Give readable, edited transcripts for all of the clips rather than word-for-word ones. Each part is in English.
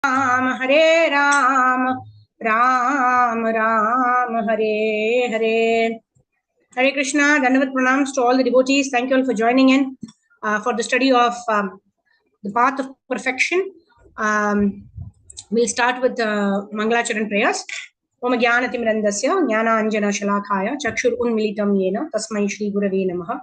Hare Ram, Ram Ram, Hare Hare. Hare Krishna, Dandavat Pranams to all the devotees. Thank you all for joining in for the study of the path of perfection. We'll start with Mangalacharan prayers. Om Jnanatimrandasya Jnana Anjana Shalakaya Chakshur Unmilitam Yena Tasmai Shri Gurave Namaha.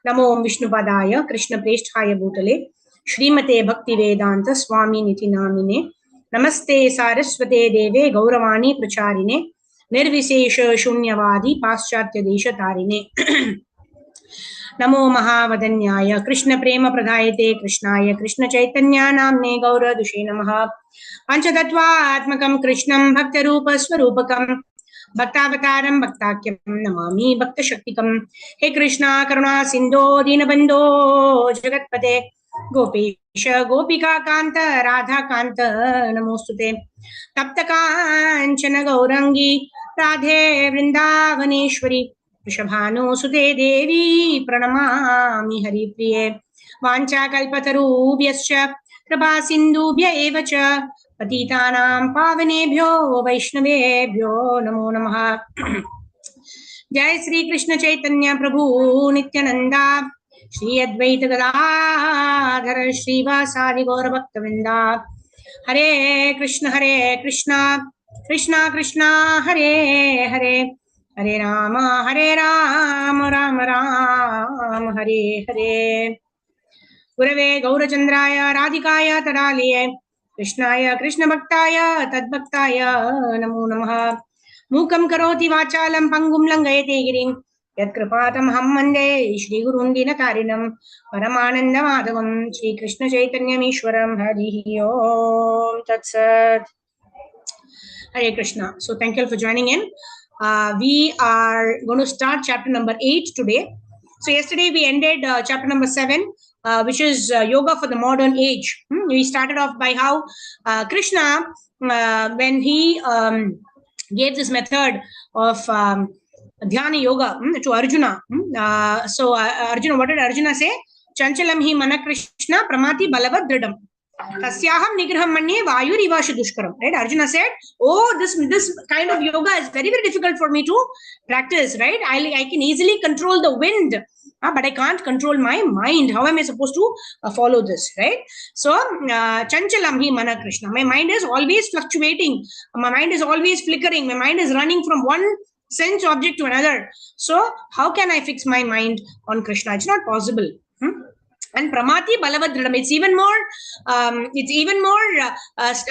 Namo Om Vishnupadaya Krishna Preshthaya Bhutale Shrimate Bhakti Vedanta Swami Niti Namine Namaste Saraswate Deve Gauravani Pracharine Nirvisesha Shunyavadi Paschatya Desha Tarine Namo Mahavadanyaya Krishna Prema Pradayate Krishnaya Krishna Chaitanya Namne Gaura Dushe Namaha Panchatattva Atmakam Krishnam Bhaktarupa Swarupakam Bhaktavataram Bhaktakyam Namami Bhakta Shaktikam. Hey Krishna Karuna Sindho Dinabandho Jagatpate Gopesha Gopika Kanta Radha Kanta Namostute Taptakanchana Gaurangi Radhe Vrindavaneshwari Vrishabhanu Sute Devi Pranamami Hari Priye Vancha Kalpatarubhyascha Kripa Sindhubhya Evacha Patitanam Pavanebhyo Vaishnavebhyo Namo Namaha. Jai Sri Krishna Chaitanya Prabhu Nityananda Shri Advaita Gadadhara Shri Vasadi Gaura Bhaktavinda Hare Krishna Krishna Krishna Hare Hare Hare Rama Rama Rama Hare Hare Gurave Gaurachandraya Radhikaya Tadaliye Krishnaya Krishna Bhaktaya Tadbhaktaya Namo Namaha. Mukam Karoti Vachalam Pangum Langayate Girim Yat Kripatam Hammande Shri Gurun Dinatarinam Paramananda Madhavam Shri Krishna Chaitanya Mishwaram Harihi Om Tat Sat. Hare Krishna. So thank you all for joining in. We are going to start chapter number 8 today. So yesterday we ended chapter number 7, which is yoga for the modern age. We started off by how Krishna, when he gave this method of dhyana yoga to Arjuna. So Arjuna, what did Arjuna say? Chanchalam hi mana Krishna pramati balavad dridam. Tasyaham nigraham manye vayur ivasha dushkaram. Right? Arjuna said, oh, this kind of yoga is very, very difficult for me to practice. Right? I can easily control the wind, but I can't control my mind. How am I supposed to follow this? Right? So, chanchalam hi mana Krishna. My mind is always fluctuating. My mind is always flickering. My mind is running from one sense object to another. So, how can I fix my mind on Krishna? It's not possible. And pramati balavadradam, it's even more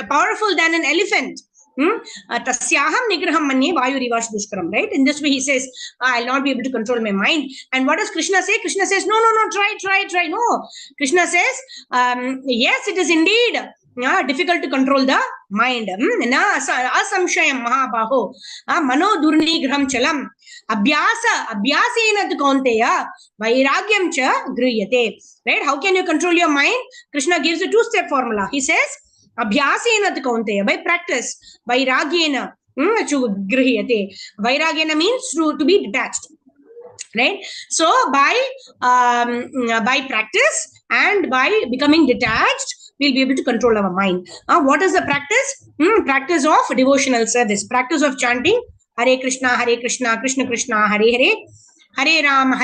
powerful than an elephant. Tasyaham nigraham manye vayurivash dushkaram. Right? In this way he says, I'll not be able to control my mind. And what does Krishna say? Krishna says, no, try. No. Krishna says, yes, it is indeed difficult to control the mind. Na asamshayam mahabaho mano durnigraham chalam abhyasena tu kaunteya vairagyam cha griyate. Right? How can you control your mind? Krishna gives a 2-step formula. He says, abhyasena tu kaunteya, by practice, vairagyena chu griyate. Vairagyena means to be detached. Right? So by practice and by becoming detached, we'll be able to control our mind. What is the practice? Practice of devotional service. Practice of chanting Hare Krishna, Krishna Krishna, Hare Hare, Hare Rama,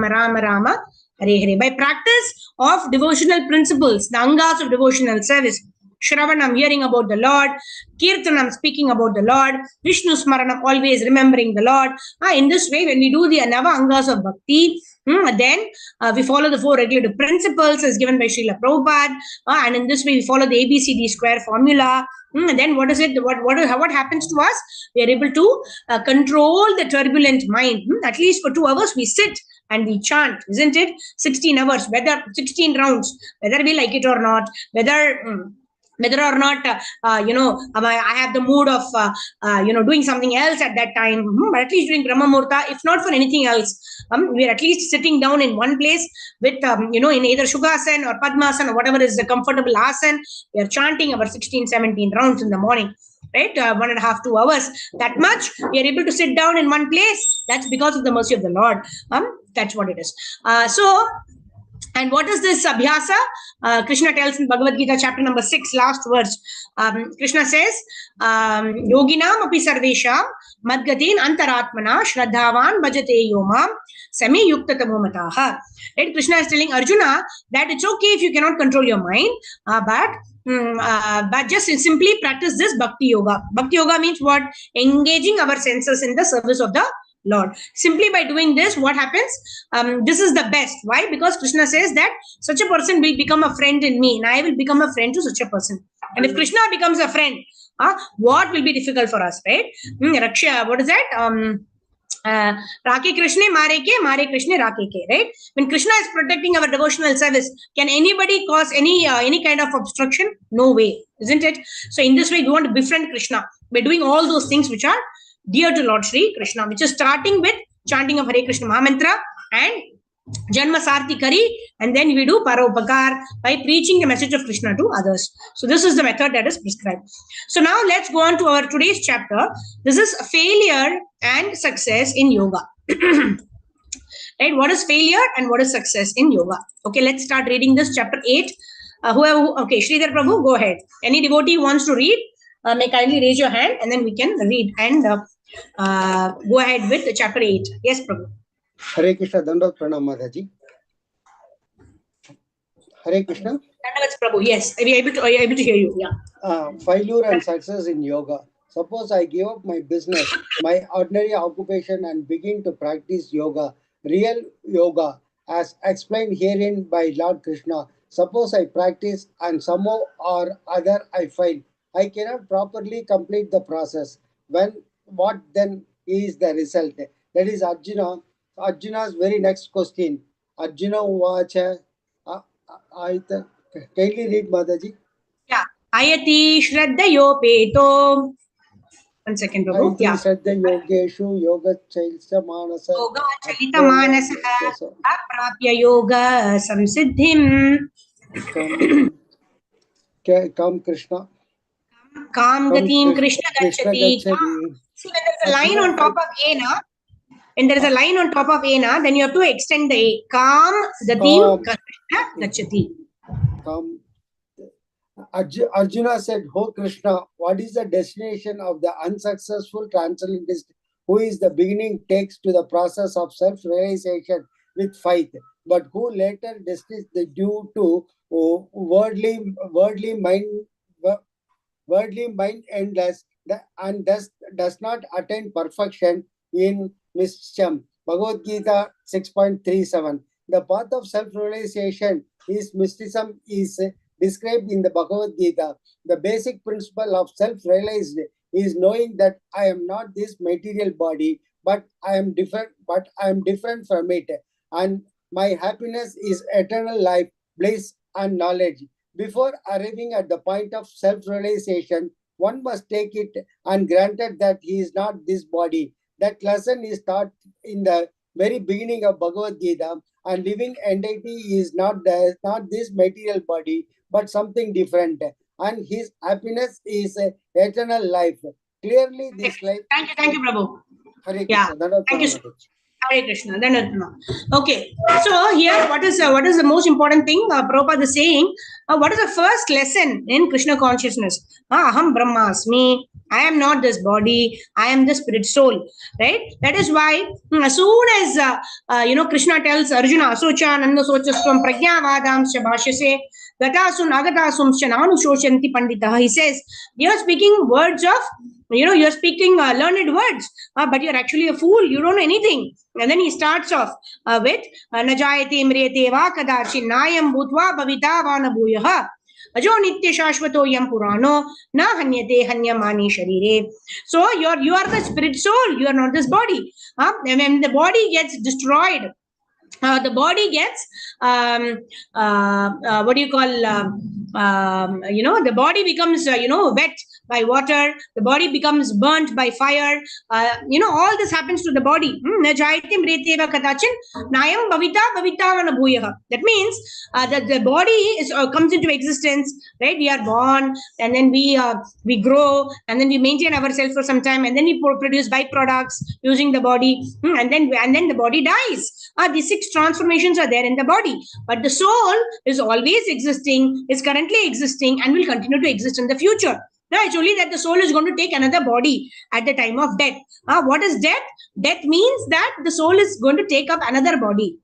Rama Rama, Hare Hare. By practice of devotional principles, the angas of devotional service. Shravanam, hearing about the Lord. Kirtanam, speaking about the Lord. Vishnu Smaranam, always remembering the Lord. In this way, when we do the Nava Angas of Bhakti, then we follow the 4 regulative principles as given by Srila Prabhupada. And in this way, we follow the ABCD square formula. And then what is it? What happens to us? We are able to control the turbulent mind. At least for 2 hours, we sit and we chant, isn't it? 16 hours, whether 16 rounds, whether we like it or not, whether or not, I have the mood of, doing something else at that time. But at least during Brahma Muhurta, if not for anything else, we are at least sitting down in one place with, in either Shugasana or Padmasana or whatever is the comfortable asana. We are chanting our 16, 17 rounds in the morning. Right? 1.5, 2 hours. That much we are able to sit down in one place. That's because of the mercy of the Lord. That's what it is. And what is this abhyasa? Krishna tells in Bhagavad Gita, chapter number 6, last verse. Krishna says, Yoginam api sarvesham madgatin antaratmana shraddhavan bhajate yomam sami yukta tamomataha. Right? Krishna is telling Arjuna that it's okay if you cannot control your mind, but just simply practice this bhakti yoga. Bhakti yoga means what? Engaging our senses in the service of the Lord. Simply by doing this, what happens? This is the best. Why? Because Krishna says that such a person will become a friend in me, and I will become a friend to such a person. And if Krishna becomes a friend, what will be difficult for us, right? Raksha, what is that? Rake Krishna, Mare Krishna, Rake ke, right? When Krishna is protecting our devotional service, can anybody cause any kind of obstruction? No way, isn't it? So in this way, we want to befriend Krishna by doing all those things which are dear to Lord Shri Krishna, which is starting with chanting of Hare Krishna Mahamantra and Janma Sarthi Kari, and then we do Paropakar by preaching the message of Krishna to others. So this is the method that is prescribed. So now let's go on to our today's chapter. This is failure and success in yoga. Right? What is failure and what is success in yoga? Okay, let's start reading this chapter 8. Okay, Sridhar Prabhu, go ahead. Any devotee who wants to read, may kindly raise your hand and then we can read and go ahead with chapter 8. Yes, Prabhu. Hare Krishna, Dandavat Pranam Mataji. Hare Krishna. Dandavat Prabhu, yes. Are you able to hear you? Yeah. Failure and success in yoga. Suppose I give up my business, my ordinary occupation and begin to practice yoga, real yoga, as explained herein by Lord Krishna. Suppose I practice and somehow or other I fail. I cannot properly complete the process. What then is the result? That is Arjuna's very next question. Arjuna Uvacha. Kindly read, Mataji. Yeah. Ayati Shraddhayopeto. 1 second, Prabhu. Yeah. Shraddha Yogeshu Yoga Chalita Manasa. Yoga Chalita Manasa. Aprapya Yoga Samsiddhim. Kam Krishna. Kam Gatim Krishna Gachati. See, when there's a line on top of A, na, and there is a line on top of A, na, then you have to extend the A. Kam Gatim Krishna Gachati. Arjuna said, "Oh Krishna, what is the destination of the unsuccessful transcendentist who is the beginning takes to the process of self-realization with faith, but who later destines the due to worldly mind endless and thus does not attain perfection in Mishcham." Bhagavad Gita 6.37. The path of self-realization is mysticism is described in the Bhagavad Gita. The basic principle of self-realized is knowing that I am not this material body, but I am different from it, and my happiness is eternal life, bliss, and knowledge. Before arriving at the point of self-realization, one must take it and granted that he is not this body. That lesson is taught in the very beginning of Bhagavad Gita, and living entity is not this material body, but something different. And his happiness is eternal life. Clearly, this life. Thank you, Prabhu. Hare yeah. Krishna. Thank you. Hare Krishna. Okay. So here, what is the most important thing? Prabhupada is saying, what is the first lesson in Krishna consciousness? Aham Brahmasmi. I am not this body. I am the spirit soul. Right? That is why as soon as Krishna tells Arjuna, Asocha Nanda Sochastvam Pragyavadam Shabhashase Gatasum Agatasum Shananu Shoshanti Pandita. He says, you are speaking words of, you're speaking learned words, but you're actually a fool. You don't know anything. And then he starts off with Najayate Mriyate Va Kadachin Nayam Bhutva Bhavita Vanabhuyaha Ajo Nitya Shashvato Yam Purano Na Hanyate Hanyamani Sharire. So you are the spirit soul. You are not this body. And when the body gets destroyed, the body gets what do you call the body becomes wet by water, the body becomes burnt by fire. All this happens to the body. Na jayate mreteva kadachin nayam bhavita bhavitavana bhuyah. That means that the body comes into existence, right? We are born, and then we grow, and then we maintain ourselves for some time, and then we produce byproducts using the body, and then the body dies. These 6 transformations are there in the body, but the soul is always existing, is currently existing, and will continue to exist in the future. Now, it's only that the soul is going to take another body at the time of death. What is death? Death means that the soul is going to take up another body.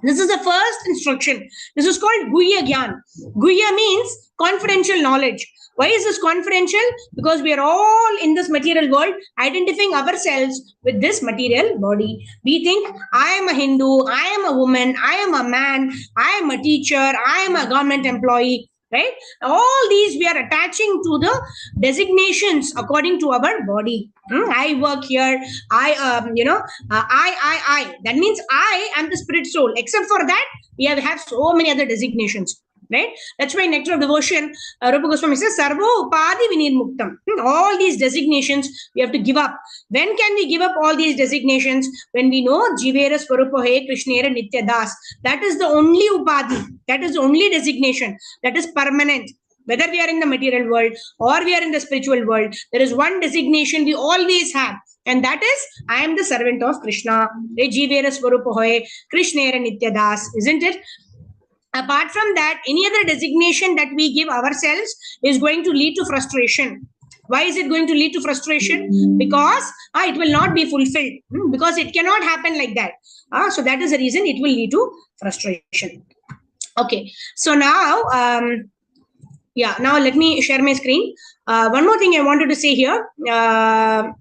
This is the first instruction. This is called Guhya Gyan. Guhya means confidential knowledge. Why is this confidential? Because we are all in this material world identifying ourselves with this material body. We think, I am a Hindu, I am a woman, I am a man, I am a teacher, I am a government employee. Right? All these we are attaching to the designations according to our body. I work here. I. That means I am the spirit soul. Except for that, we have so many other designations. Right? That's why Nectar of Devotion, Rupa Goswami says, Sarvo Upadi Vinirmuktam. All these designations we have to give up. When can we give up all these designations? When we know Jivera Swarupahe Krishnera Nitya Das. That is the only Upadi. That is the only designation. That is permanent. Whether we are in the material world or we are in the spiritual world, there is one designation we always have. And that is, I am the servant of Krishna. Jivera Swarupahe Krishnera Nitya Das. Isn't it? Apart from that, any other designation that we give ourselves is going to lead to frustration. Why is it going to lead to frustration? Because it will not be fulfilled. Because it cannot happen like that. So that is the reason it will lead to frustration. Okay. So now, now let me share my screen. One more thing I wanted to say here. We are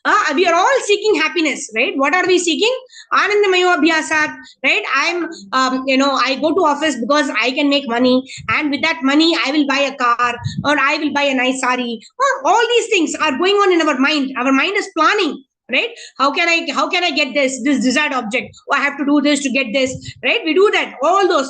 all seeking happiness, right? What are we seeking? Anandamayo Abhyasat, right? I go to office because I can make money, and with that money, I will buy a car, or I will buy a nice sari. All these things are going on in our mind. Our mind is planning. Right? How can I get this desired object? I have to do this to get this, right? We do that. All those,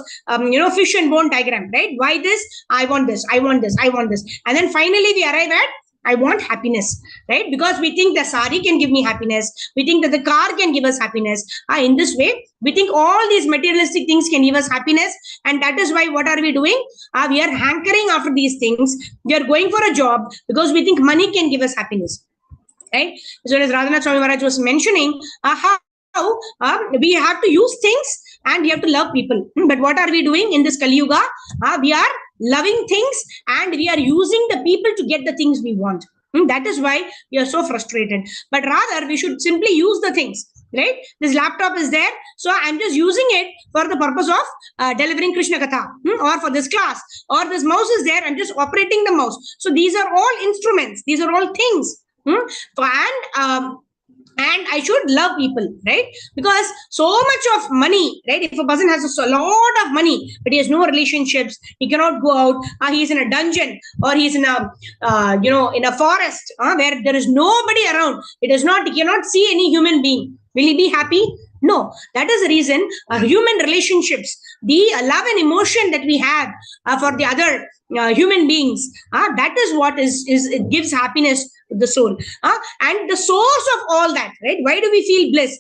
fish and bone diagram, right? Why this? I want this. I want this. I want this. And then finally we arrive at, I want happiness, right? Because we think the sari can give me happiness. We think that the car can give us happiness. In this way, we think all these materialistic things can give us happiness. And that is why what are we doing? We are hankering after these things. We are going for a job because we think money can give us happiness. Right? So as Radhanath Swami Maharaj was mentioning, how we have to use things and we have to love people. But what are we doing in this Kali Yuga? We are loving things and we are using the people to get the things we want. That is why we are so frustrated. But rather, we should simply use the things. Right? This laptop is there, so I'm just using it for the purpose of delivering Krishna Katha, or for this class, or this mouse is there, I'm just operating the mouse. So these are all instruments. These are all things. And I should love people, right? Because so much of money, right? If a person has a lot of money, but he has no relationships, he cannot go out, he is in a dungeon, or he is in a, in a forest where there is nobody around. He cannot see any human being. Will he be happy? No. That is the reason human relationships, the love and emotion that we have for the other human beings, that is what it gives happiness to the soul. And the source of all that, right? Why do we feel bliss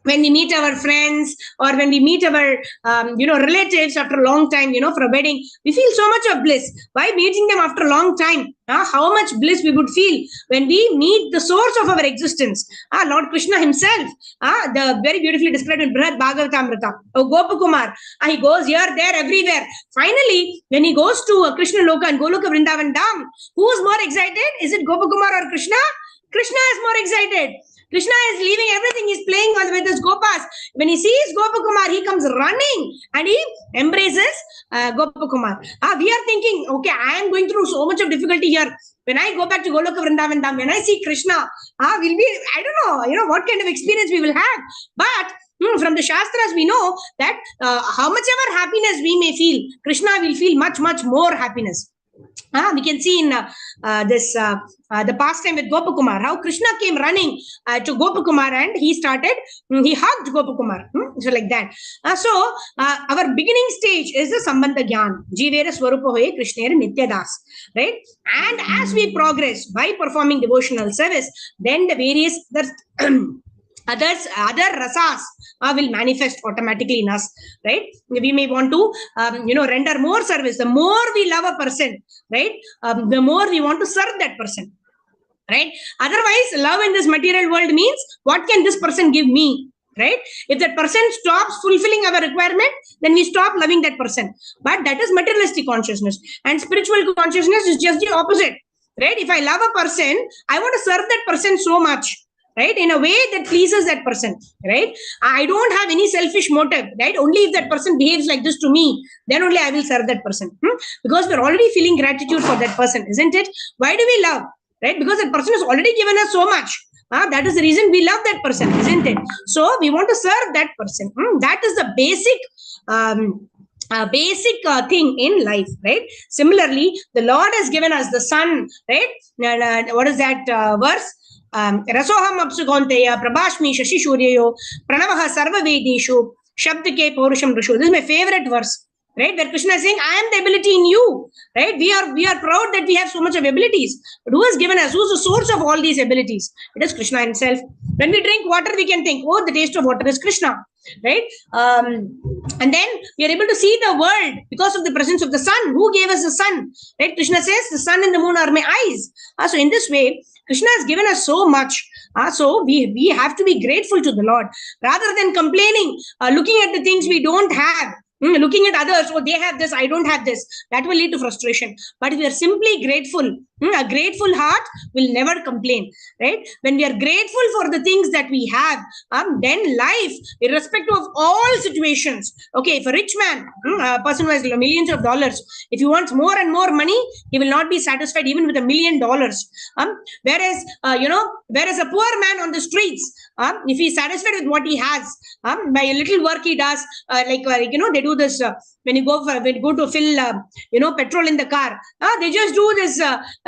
when we meet our friends, or when we meet our relatives after a long time, for a wedding? We feel so much of bliss. Why meeting them after a long time? How much bliss we would feel when we meet the source of our existence, Lord Krishna himself, the very beautifully described in Brihad Bhagavatamrita. Gopakumar, he goes here, there, everywhere. Finally, when he goes to Krishna Loka and Goloka Vrindavan Dham, who is more excited? Is it Gopakumar or Krishna? Krishna is more excited. Krishna is leaving everything. He's playing with his Gopas. When he sees Gopakumar, he comes running and he embraces Gopakumar. We are thinking, okay, I am going through so much of difficulty here. When I go back to Goloka Vrindavan Dham, when I see Krishna, will be, I don't know, what kind of experience we will have. But from the Shastras, we know that how much ever happiness we may feel, Krishna will feel much, much more happiness. We can see in the pastime with Gopakumar, how Krishna came running to Gopakumar and he hugged Gopakumar. So like that. Our beginning stage is the Sambandha Gyan. Jivera Swarupa Hoye Krishnera Nityadas. Right? And as we progress by performing devotional service, then the various other rasas will manifest automatically in us, right? We may want to render more service. The more we love a person, right, the more we want to serve that person, right? Otherwise, love in this material world means, what can this person give me, right? If that person stops fulfilling our requirement, then we stop loving that person. But that is materialistic consciousness, and spiritual consciousness is just the opposite, right? If I love a person, I want to serve that person so much, right, in a way that pleases that person, right? I don't have any selfish motive, right? Only if that person behaves like this to me, then only I will serve that person, because we're already feeling gratitude for that person, isn't it? Why do we love? Right? Because that person has already given us so much. That is the reason we love that person, isn't it? So we want to serve that person. That is the basic thing in life, right? Similarly, the Lord has given us the sun, right? What is that verse? Rasoham apsugonteya prabhashmi shashi shuryayo pranavaha sarva vedishu shabdike paurusham rishu. This is my favorite verse, right? Where Krishna is saying, I am the ability in you, right? We are proud that we have so much of abilities. But who has given us? Who is the source of all these abilities? It is Krishna himself. When we drink water, we can think, oh, the taste of water is Krishna, right? And then we are able to see the world because of the presence of the sun. Who gave us the sun, right? Krishna says, the sun and the moon are my eyes. So in this way, Krishna has given us so much. So we have to be grateful to the Lord rather than complaining, looking at the things we don't have. Looking at others, oh, they have this, I don't have this. That will lead to frustration. But if we are simply grateful, a grateful heart will never complain, right? When we are grateful for the things that we have, then life, irrespective of all situations, okay, if a rich man, a person who has millions of dollars, if he wants more and more money, he will not be satisfied even with $1 million. Whereas a poor man on the streets, if he's satisfied with what he has, by a little work he does, they do this when you go to fill petrol in the car, they just do this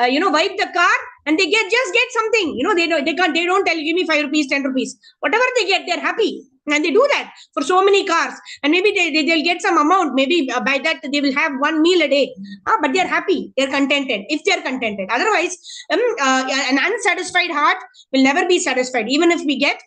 wipe the car and they just get something, they don't tell you, give me 5 rupees, 10 rupees, whatever they get, they're happy. And they do that for so many cars, and maybe they'll get some amount, maybe by that they will have one meal a day, but they're happy, they're contented, if they're contented. Otherwise, an unsatisfied heart will never be satisfied, even if we get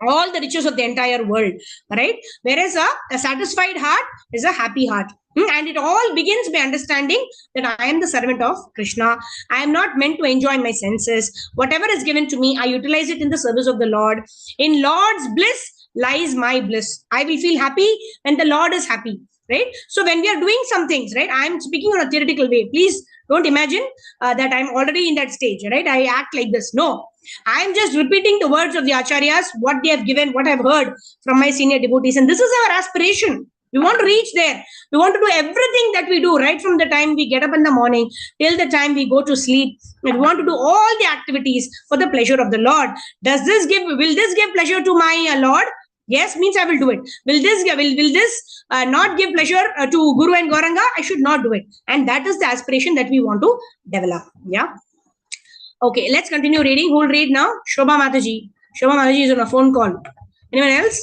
all the riches of the entire world, right? Whereas a satisfied heart is a happy heart. And it all begins by understanding that I am the servant of Krishna. I am not meant to enjoy my senses. Whatever is given to me, I utilize it in the service of the Lord. In Lord's bliss lies my bliss. I will feel happy when the Lord is happy, right? So when we are doing some things, right, I am speaking on a theoretical way. Please don't imagine that I'm already in that stage, right? I act like this. No, I am just repeating the words of the acharyas, what they have given, what I've heard from my senior devotees. And this is our aspiration. We want to reach there. We want to do everything that we do, right from the time we get up in the morning till the time we go to sleep. And we want to do all the activities for the pleasure of the Lord. Will this give pleasure to my Lord? Yes, means I will do it. Will this not give pleasure to Guru and Gauranga? I should not do it. And that is the aspiration that we want to develop. Yeah. Okay, let's continue reading. Who will read now? Shobha Mataji. Shobha Mataji is on a phone call. Anyone else?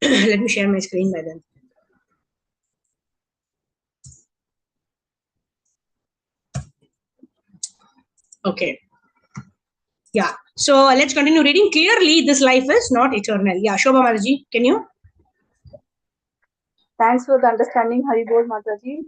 Let me share my screen by then. Okay. Yeah. So let's continue reading. Clearly, this life is not eternal. Yeah, Shobha Mataji, can you? Thanks for the understanding, Haribol Mataji.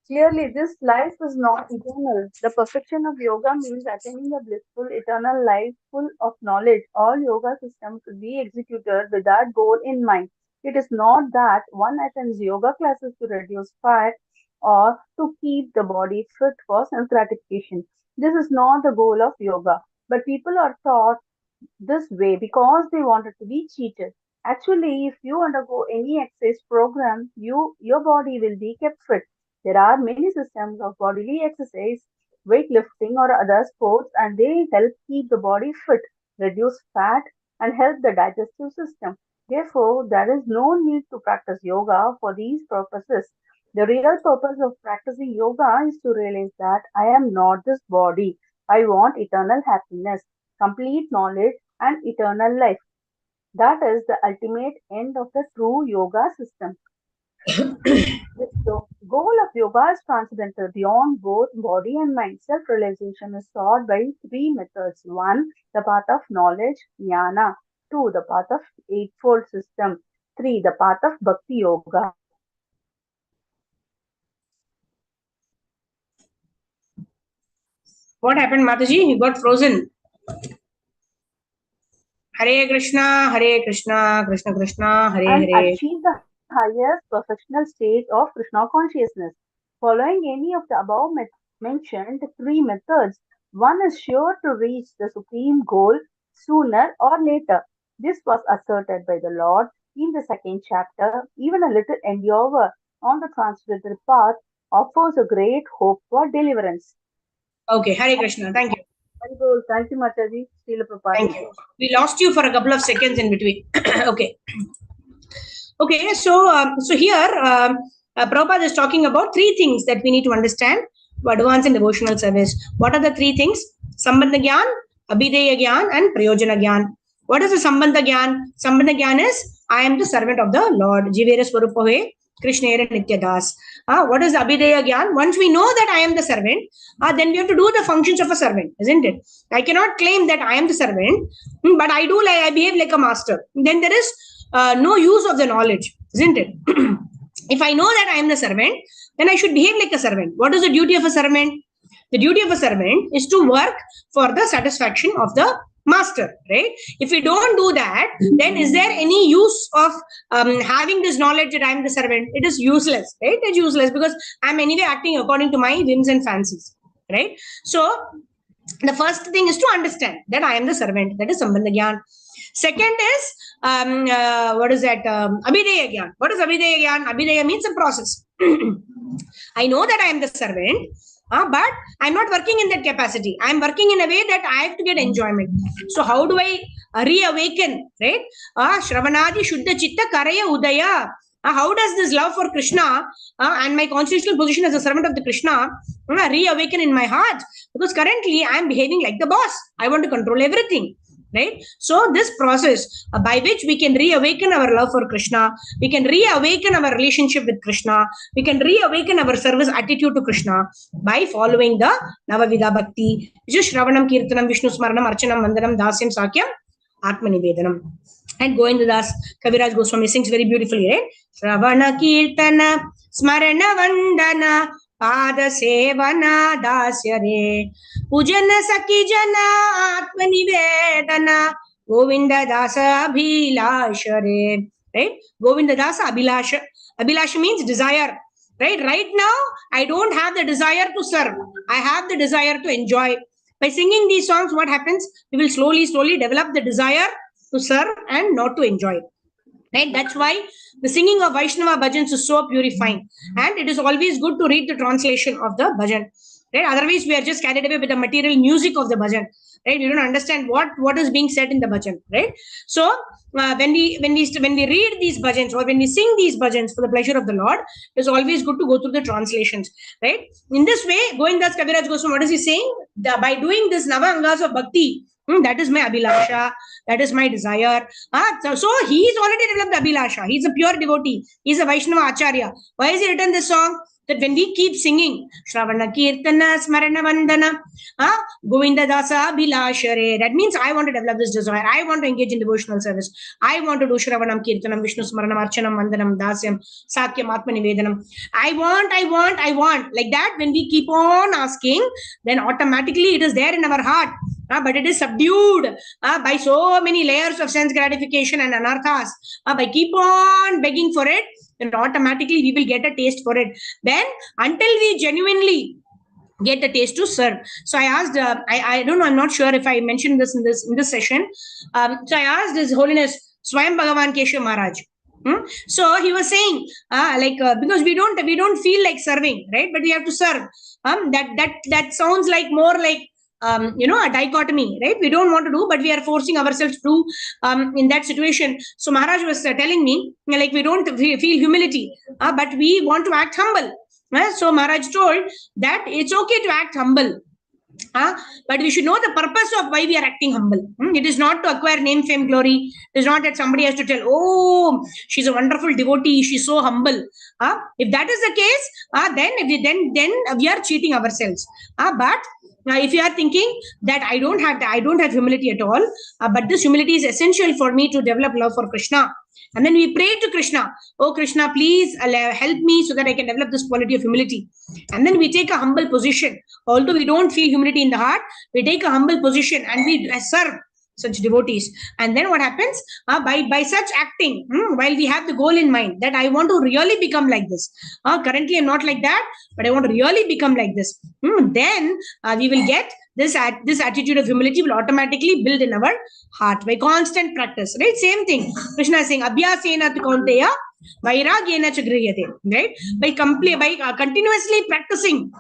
Clearly, this life is not eternal. The perfection of yoga means attaining a blissful, eternal life full of knowledge. All yoga systems should be executed with that goal in mind. It is not that one attends yoga classes to reduce fat or to keep the body fit for self gratification. This is not the goal of yoga. But people are taught this way because they wanted to be cheated. Actually, if you undergo any exercise program, your body will be kept fit. There are many systems of bodily exercise, weightlifting or other sports, and they help keep the body fit, reduce fat, and help the digestive system. Therefore, there is no need to practice yoga for these purposes. The real purpose of practicing yoga is to realize that I am not this body. I want eternal happiness, complete knowledge, and eternal life. That is the ultimate end of the true yoga system. The goal of yoga is transcendental beyond both body and mind. Self realization is sought by three methods. One, the path of knowledge, jnana. Two, the path of eightfold system. Three, the path of bhakti yoga. What happened, Mataji? You got frozen. Hare Krishna, Krishna Krishna, Hare And Hare. achieve the highest perfectional state of Krishna consciousness. Following any of the above mentioned three methods, one is sure to reach the supreme goal sooner or later. This was asserted by the Lord in the second chapter. Even a little endeavor on the transcendental path offers a great hope for deliverance. Okay, Hare Krishna. Thank you. Very good. Thank you, Mataji. Srila Prabhupada. Thank you. We lost you for a couple of seconds in between. Okay. Okay, so here Prabhupada is talking about three things that we need to understand to advance in devotional service. What are the three things? Sambandha Gyan, Abhideya Gyan, and Prayojana Gyan. What is the Sambandha Gyan? Sambandha Gyan is I am the servant of the Lord. Jivera Swarupahe Krishnera Nityadas. What is the Abhideya Gyan? Once we know that I am the servant, then we have to do the functions of a servant, isn't it? I cannot claim that I am the servant, but I behave like a master. Then there is no use of the knowledge, isn't it? If I know that I am the servant, then I should behave like a servant. What is the duty of a servant? The duty of a servant is to work for the satisfaction of the master, right? If we don't do that, then is there any use of having this knowledge that I am the servant? It is useless, right? It's useless because I'm anyway acting according to my whims and fancies, right? So the first thing is to understand that I am the servant. That is Sambandha Gyan. Second is what is that? Abhideya Gyan. What is Abhideya Gyan? Abhideya means a process. I know that I am the servant, but I'm not working in that capacity. I'm working in a way that I have to get enjoyment. So how do I reawaken, right? Shravanadi Shuddha Chitta Karaya Udaya. How does this love for Krishna and my constitutional position as a servant of the Krishna reawaken in my heart? Because currently I am behaving like the boss. I want to control everything. Right? So this process by which we can reawaken our love for Krishna, we can reawaken our relationship with Krishna, we can reawaken our service attitude to Krishna by following the Navavida Bhakti, which is Shravanam, Kirtanam, Vishnu Smaranam, Archanam, Vandanam, Dasyam, Sakyam, Atmanivedanam. And Govindadas Kaviraj Goswami sings very beautifully, right? Shravana Kirtana, Smarana Vandana, Pada Sevana Dasya Re. Pujana Saki Jana Atmanivedana Govinda Dasa Abhilasha Re. Right? Govinda Dasa Abhilasha. Abhilasha means desire. Right now, I don't have the desire to serve. I have the desire to enjoy. By singing these songs, what happens? We will slowly develop the desire to serve and not to enjoy. Right? That's why the singing of Vaishnava bhajans is so purifying. And it is always good to read the translation of the bhajan. Right? Otherwise, we are just carried away with the material music of the bhajan. Right? We don't understand what is being said in the bhajan. Right? So when we read these bhajans or when we sing these bhajans for the pleasure of the Lord, it's always good to go through the translations. Right? In this way, Govindas Kaviraj Goswami, what is he saying? By doing this Nava Angas of Bhakti, that is my Abhilasha. That is my desire. So he's already developed Abhilasha. He's a pure devotee. He's a Vaishnava Acharya. Why has he written this song? That when we keep singing Shravana Kirtana Smarana Vandana Govinda Dasa Abhilasha Re, that means I want to develop this desire. I want to engage in devotional service. I want to do Shravanam Kirtanam Vishnu Smaranam Archanam Vandanam Dasyam Sakyam Atmanivedanam. I want. Like that, when we keep on asking, then automatically it is there in our heart. But it is subdued by so many layers of sense gratification and anarthas. By keep on begging for it, then automatically we will get a taste for it. Then until we genuinely get the taste to serve. So I asked, I don't know, I'm not sure if I mentioned this in this session. So I asked His Holiness Swayam Bhagavan Keshav Maharaj. So he was saying, because we don't feel like serving, right? But we have to serve. That sounds like more like a dichotomy, right? We don't want to do, but we are forcing ourselves to do in that situation. So Maharaj was telling me, like, we don't feel humility, but we want to act humble. So Maharaj told that it's okay to act humble. But we should know the purpose of why we are acting humble. It is not to acquire name, fame, glory. It is not that somebody has to tell, oh, she's a wonderful devotee, she's so humble. If that is the case, then we are cheating ourselves. But if you are thinking that I don't have humility at all, but this humility is essential for me to develop love for Krishna. And then we pray to Krishna, oh Krishna, please help me so that I can develop this quality of humility. And then we take a humble position. Although we don't feel humility in the heart, we take a humble position and we serve such devotees. And then what happens? By such acting, while we have the goal in mind that I want to really become like this. Currently, I'm not like that, but I want to really become like this. Then we will get this attitude of humility will automatically build in our heart by constant practice. Right? Same thing. Krishna is saying, Abhyasena tu kaunteya vairagyena cha grihate. Right? By continuously practicing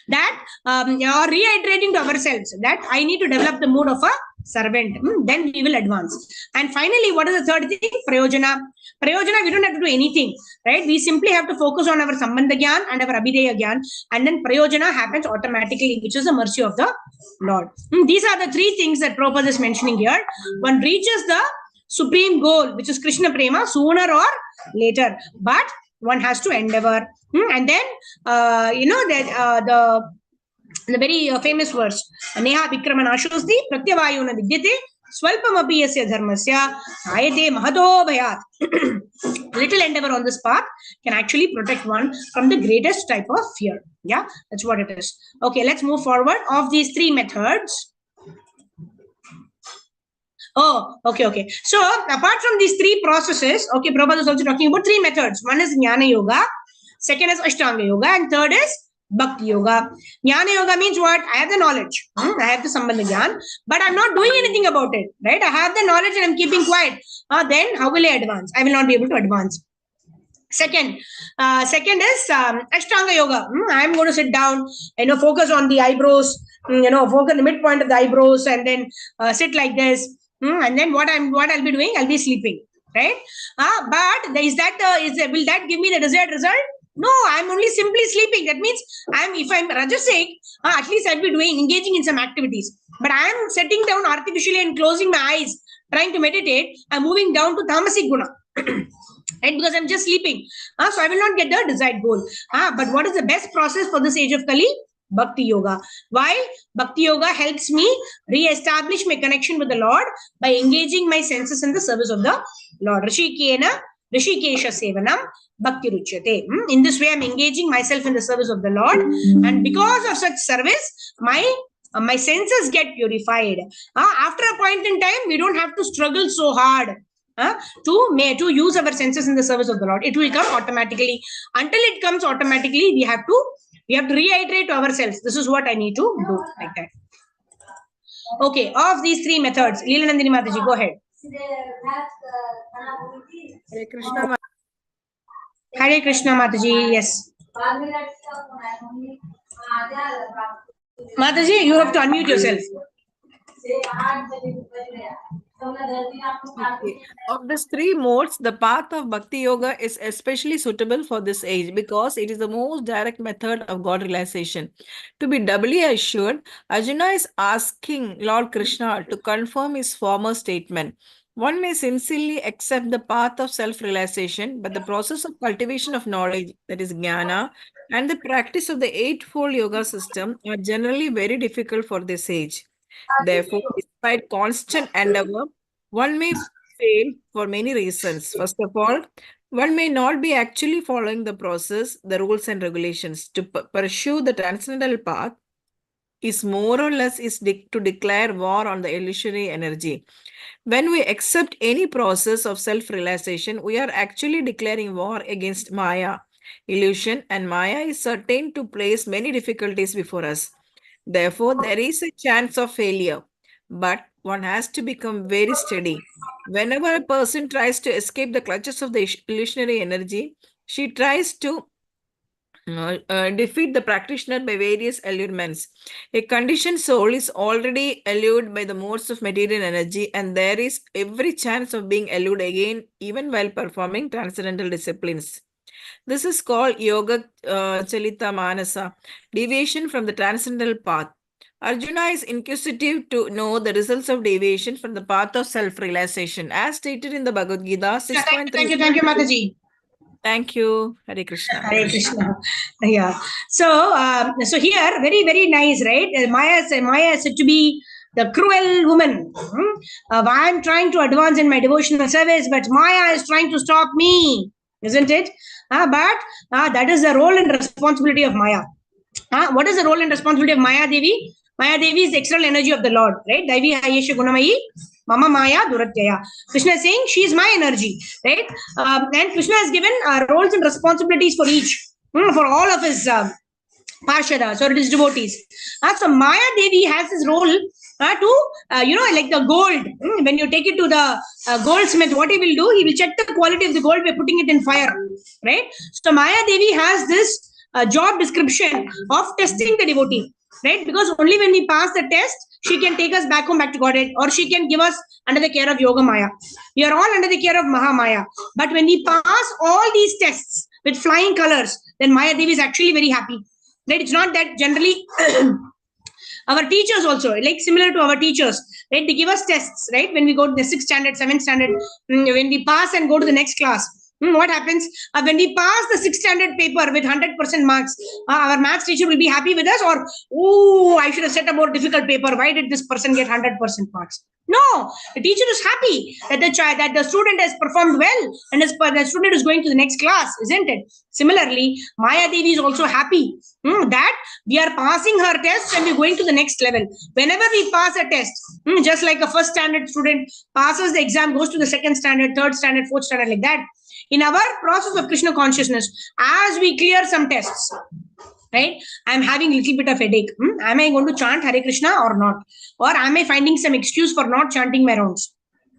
that, or reiterating to ourselves that I need to develop the mood of a servant, then we will advance. And finally, what is the third thing? Prayojana. Prayojana, we don't have to do anything, right? We simply have to focus on our Sambandha Gyan and our Abhideya Gyan, and then Prayojana happens automatically, which is the mercy of the Lord. These are the three things that Prabhupada is mentioning here. One reaches the supreme goal, which is Krishna Prema, sooner or later, but one has to endeavor. And then, the very famous verse, Neha Vikramanashusdi Pratyavayuna Vidyate Swalpamapi Yasya Dharmasya Ayate Mahato Bhayat. Little endeavor on this path can actually protect one from the greatest type of fear. Yeah, that's what it is. Okay, let's move forward. Of these three methods. Oh, okay. So, apart from these three processes, okay, Prabhupada is also talking about three methods. One is Jnana Yoga, second is Ashtanga Yoga, and third is Bhakti Yoga. Jnana Yoga means what? I have the knowledge. I have the Sambandha Gyan, but I'm not doing anything about it, right? I have the knowledge and I'm keeping quiet. Then how will I advance? I will not be able to advance. Second is Ashtanga Yoga. I'm going to sit down, focus on the eyebrows, focus on the midpoint of the eyebrows, and then sit like this. And then what I'll be doing? I'll be sleeping, right? But will that give me the desired result? No, I'm only simply sleeping. That means if I'm Rajasic, at least I'll be engaging in some activities. But I'm sitting down artificially and closing my eyes, trying to meditate. I'm moving down to Tamasic Guna. Right? Because I'm just sleeping. So I will not get the desired goal. But what is the best process for this age of Kali? Bhakti Yoga. Why? Bhakti Yoga helps me re-establish my connection with the Lord by engaging my senses in the service of the Lord. Rishikesha Sevanam Bhakti Ruchyate. In this way, I'm engaging myself in the service of the Lord. And because of such service, my senses get purified. After a point in time, we don't have to struggle so hard to use our senses in the service of the Lord. It will come automatically. Until it comes automatically, we have to reiterate to ourselves, this is what I need to do, like that. Okay, of these three methods, Leela Nandini Mataji, go ahead. Hare Krishna. Hare Krishna Mataji, yes. Mataji, you have to unmute yourself. Okay. Of these three modes, the path of Bhakti Yoga is especially suitable for this age because it is the most direct method of God realization. To be doubly assured, Arjuna is asking Lord Krishna to confirm his former statement. One may sincerely accept the path of self-realization, but the process of cultivation of knowledge, that is jnana, and the practice of the eightfold yoga system are generally very difficult for this age. Therefore, despite constant endeavor, one may fail for many reasons. First of all, one may not be actually following the process, the rules and regulations. To pursue the transcendental path is more or less to declare war on the illusory energy. When we accept any process of self-realization, we are actually declaring war against Maya, illusion, and Maya is certain to place many difficulties before us. Therefore, there is a chance of failure, but one has to become very steady. Whenever a person tries to escape the clutches of the illusionary energy, she tries to defeat the practitioner by various allurements. A conditioned soul is already allured by the modes of material energy, and there is every chance of being allured again, even while performing transcendental disciplines. This is called Yoga Chalita Manasa, deviation from the transcendental path. Arjuna is inquisitive to know the results of deviation from the path of self-realization, as stated in the Bhagavad Gita 6.3. Thank you, Mataji. Thank you. Hare Krishna. Hare Krishna. Yeah. So here, very, very nice, right? Maya is said to be the cruel woman. I am trying to advance in my devotional service, but Maya is trying to stop me, isn't it? But that is the role and responsibility of Maya. What is the role and responsibility of Maya Devi? Maya Devi is the external energy of the Lord, right? Daivi Hayesha Gunamayi, Mama Maya Duratyaya. Krishna is saying she is my energy, right? And Krishna has given roles and responsibilities for each, for all of his Parshadas or his devotees. So Maya Devi has this role to, like the gold. When you take it to the goldsmith, what he will do, he will check the quality of the gold by putting it in fire, right? So Maya Devi has this job description of testing the devotee, right? Because only when we pass the test, she can take us back home, back to Godhead, or she can give us under the care of Yoga Maya. We are all under the care of Maha Maya. But when we pass all these tests with flying colors, then Maya Devi is actually very happy. Right? It's not that generally our teachers also, like similar to our teachers, right? They give us tests, right? When we go to the 6th standard, 7th standard, when we pass and go to the next class, what happens? When we pass the 6th standard paper with 100% marks, our maths teacher will be happy with us, or, oh, I should have set a more difficult paper. Why did this person get 100% marks? No, the teacher is happy that the student has performed well and the student is going to the next class, isn't it? Similarly, Maya Devi is also happy that we are passing her tests and we're going to the next level. Whenever we pass a test, just like a 1st standard student passes the exam, goes to the 2nd standard, 3rd standard, 4th standard, like that. In our process of Krishna consciousness, as we clear some tests, right? I'm having a little bit of headache. Am I going to chant Hare Krishna or not? Or am I finding some excuse for not chanting my rounds?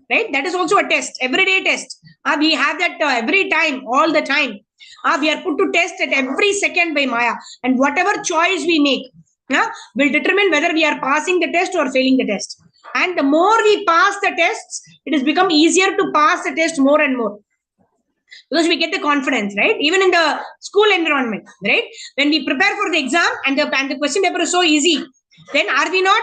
Right? That is also a test, everyday test. We have that every time, all the time. We are put to test at every second by Maya. And whatever choice we make will determine whether we are passing the test or failing the test. And the more we pass the tests, it has become easier to pass the test more and more. Because we get the confidence, right? Even in the school environment, right? When we prepare for the exam and the question paper is so easy, then are we not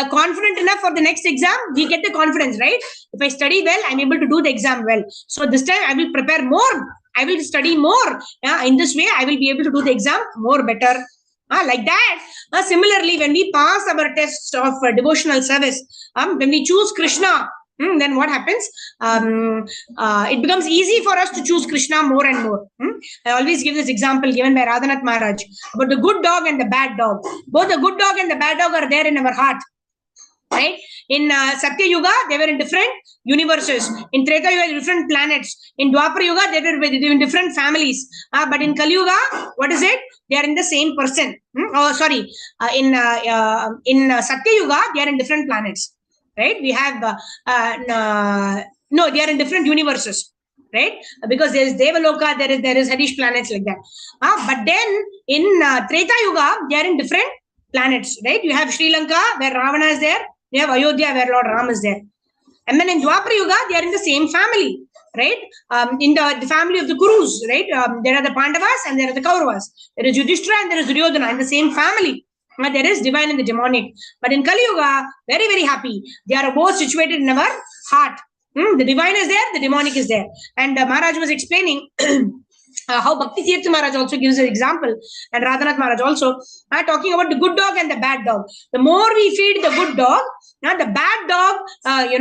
confident enough for the next exam? We get the confidence, right? If I study well, I'm able to do the exam well. So this time I will prepare more. I will study more. In this way, I will be able to do the exam more better. Like that. Similarly, when we pass our tests of devotional service, when we choose Krishna, then what happens? It becomes easy for us to choose Krishna more and more. I always give this example given by Radhanath Maharaj about the good dog and the bad dog. Both the good dog and the bad dog are there in our heart. Right? In Satya Yuga, they were in different universes. In Treta Yuga, different planets. In Dwapara Yuga, they were in different families. But in Kali Yuga, what is it? They are in the same person. In Satya Yuga, they are in different planets. Right? We have, they are in different universes, right? Because there is Devaloka, there is Harish planets like that. But then in Treta Yuga, they are in different planets, right? You have Sri Lanka, where Ravana is there. You have Ayodhya, where Lord Ram is there. And then in Dwapara Yuga, they are in the same family, right? In the family of the Kurus, right? There are the Pandavas and there are the Kauravas. There is Yudhishthira and there is Duryodhana in the same family. There is divine and the demonic. But in Kali Yuga, very, very happy. They are both situated in our heart. The divine is there, the demonic is there. And Maharaj was explaining how Bhakti Tirtha Maharaj also gives an example, and Radhanath Maharaj also, talking about the good dog and the bad dog. The more we feed the good dog, the bad dog,